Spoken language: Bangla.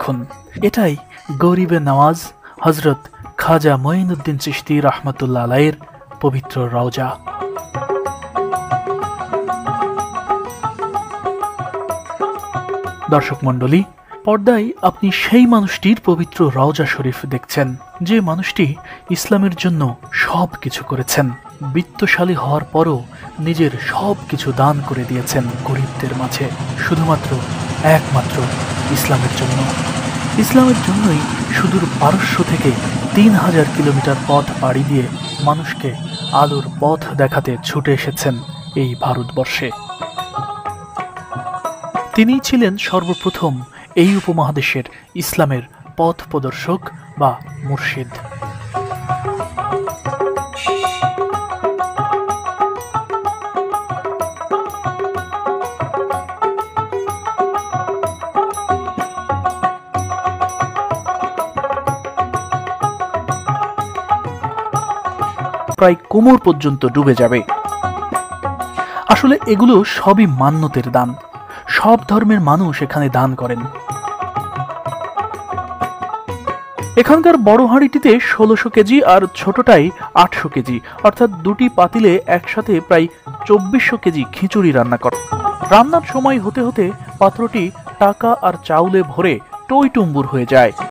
দেখুন, এটাই গরিবে নওয়াজ হযরত খাজা মঈনুদ্দিন চিশতি রাহমাতুল্লাহ আলাইহির পবিত্র রওজা। দর্শক মণ্ডলী, পর্দায় আপনি সেই মানুষটির পবিত্র রওজা শরীফ দেখছেন যে মানুষটি ইসলামের জন্য সব কিছু করেছেন। বিত্তশালী হওয়ার পরও নিজের সব কিছু দান করে দিয়েছেন গরিবদের মাঝে, শুধুমাত্র একমাত্র ইসলামের জন্য। ইসলামের জন্যই সুদূর পারস্য থেকে 3000 কিলোমিটার পথ পাড়ি দিয়ে মানুষকে আলোর পথ দেখাতে ছুটে এসেছেন এই ভারতবর্ষে। তিনিই ছিলেন সর্বপ্রথম এই উপমহাদেশের ইসলামের পথ প্রদর্শক বা মুর্শিদ। প্রায় কোমর পর্যন্ত ডুবে যাবে। আসলে এগুলো সবই মান্যতের দান। সব ধর্মের মানুষ এখানে দান করেন। এখানকার বড় হাঁড়িটিতে 1600 কেজি আর ছোটটাই 800 কেজি, অর্থাৎ দুটি পাতিলে একসাথে প্রায় 2400 কেজি খিচুড়ি রান্না করে। রান্নার সময় হতে হতে পাত্রটি টাকা আর চাউলে ভরে টইটুম্বুর হয়ে যায়।